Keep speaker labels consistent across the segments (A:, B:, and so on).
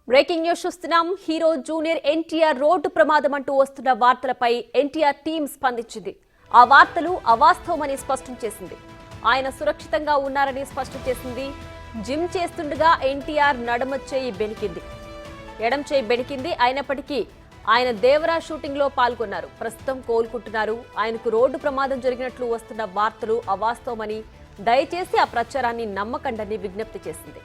A: Breaking news చూస్తున్నాం. Hero junior NTR road ప్రమాదం అంటూ వస్తున్న వార్తలపై ఎన్టీఆర్ టీం స్పందించింది. ఆ వార్తలు అవాస్తవమని స్పష్టం చేసింది. ఆయన సురక్షితంగా ఉన్నారని స్పష్టం చేసింది. జిమ్ చేస్తుండగా ఎన్టీఆర్ ఎడమ చేయి బెణికింది. అయినప్పటికీ ఆయన దేవరా షూటింగ్ లో పాల్గొన్నారు. ప్రస్తుతం కోలుకుంటున్నారు. ఆయనకు రోడ్డు ప్రమాదం జరిగినట్లు వస్తున్న వార్తలు అవాస్తవమని, దయచేసి ఆ ప్రచారాన్ని నమ్మకండని విజ్ఞప్తి చేసింది.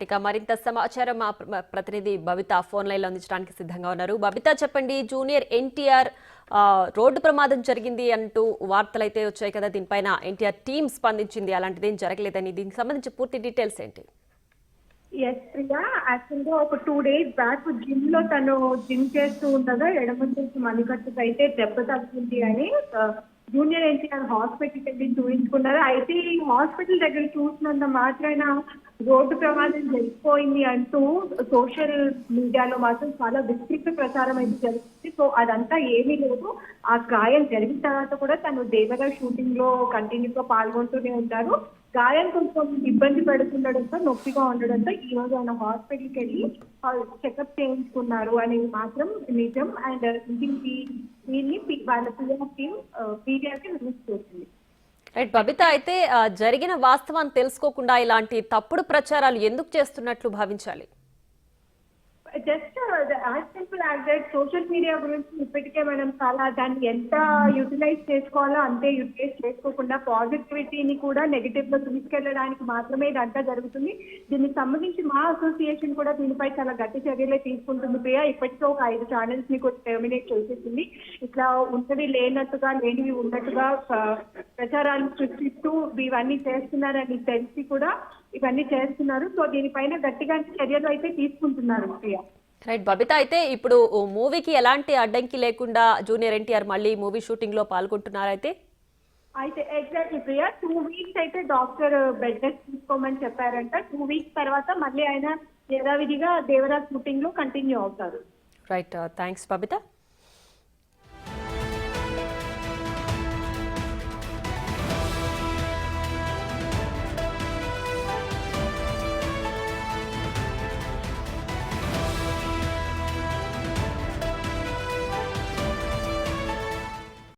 A: ఇక మరింత సమాచారం మా ప్రతినిధి బబిత ఫోన్ లైన్ లో అందించడానికి సిద్ధంగా ఉన్నారు. బబిత, చెప్పండి, జూనియర్ ఎన్టీఆర్ రోడ్డు ప్రమాదం జరిగింది అంటూ వార్తలు అయితే వచ్చాయి కదా, దీనిపైన ఎన్టీఆర్ టీం స్పందించింది, అలాంటిదేం జరగలేదని, దీనికి సంబంధించి పూర్తి డీటెయిల్స్ ఏంటి?
B: ఎస్ ప్రియా, యాక్చువల్ గా ఒక 2 days బ్యాక్ జిమ్ లో తను జిమ్ చేస్తూ ఉండగా ఎడమ చేసి మణికట్టుకు అయితే దెబ్బ తగ్గింది అని జూనియర్ ఎన్టీఆర్ హాస్పిటల్కి వెళ్ళి చూపించుకున్నారు. అయితే ఈ హాస్పిటల్ దగ్గర చూసినంత మాత్రాన రోడ్డు ప్రమాదం జరిగిపోయింది అంటూ సోషల్ మీడియాలో మాత్రం చాలా విస్తృత ప్రచారం అయితే జరుగుతుంది. సో అదంతా ఏమీ లేదు. ఆ గాయం జరిగిన తర్వాత కూడా తను దేవరా షూటింగ్ లో కంటిన్యూగా పాల్గొంటూనే ఉంటారు. గాయం కొంచెం ఇబ్బంది పెడుతుండడంతో, నొప్పిగా ఉండడంతో ఈ రోజు ఆయన హాస్పిటల్కి వెళ్ళి చెకప్ చేయించుకున్నారు అనేది మాత్రం నిజం. అండ్ దీన్ని వాళ్ళ పిఆర్ టీం పీడియాకి రిలీజ్ చేసింది.
A: రైట్ బబిత, అయితే జరిగిన వాస్తవాన్ని తెలుసుకోకుండా ఇలాంటి తప్పుడు ప్రచారాలు ఎందుకు చేస్తున్నట్లు భావించాలి?
B: Just as simple as that social media గురించి ఇప్పటికే మనం చాలా దాన్ని ఎంత యూటిలైజ్ చేసుకోవాలో అంతే యూటిలైజ్ చేసుకోకుండా పాజిటివిటీని కూడా నెగిటివ్ లో తీసుకెళ్లడానికి మాత్రమే ఇదంతా జరుగుతుంది. దీనికి సంబంధించి మా అసోసియేషన్ కూడా దీనిపై చాలా గట్టి చర్యలే తీసుకుంటుంది ప్రియా. ఇప్పటికే ఒక 5 ఛానల్స్ ని కూడా టెర్మినేట్ చేసేసింది. ఇట్లా ఉన్నది లేనట్టుగా, లేనివి ఉన్నట్టుగా ప్రచారాలు సృష్టిస్తూ ఇవన్నీ చేస్తున్నారని తెలిసి కూడా ఇవన్నీ చేస్తున్నారు. సో దీనిపైన గట్టిగా చర్యలు అయితే తీసుకుంటున్నారు ప్రియా.
A: రైట్ బబిత, అయితే ఇప్పుడు మూవీకి ఎలాంటి అడ్డంకి లేకుండా జూనియర్ ఎన్టీఆర్ మళ్ళీ మూవీ షూటింగ్ లో పాల్గొంటున్నారైతే?
B: అయితే ఎగ్జాక్ట్లీ ప్రియా, 2 weeks అయితే డాక్టర్ బెడ్ రెస్ట్ తీసుకోమని చెప్పారంట. 2 weeks తర్వాత మళ్ళీ ఆయన యథావిధిగా దేవరాజ్ షూటింగ్ లో కంటిన్యూ అవుతారు.
A: Right, thanks Babita.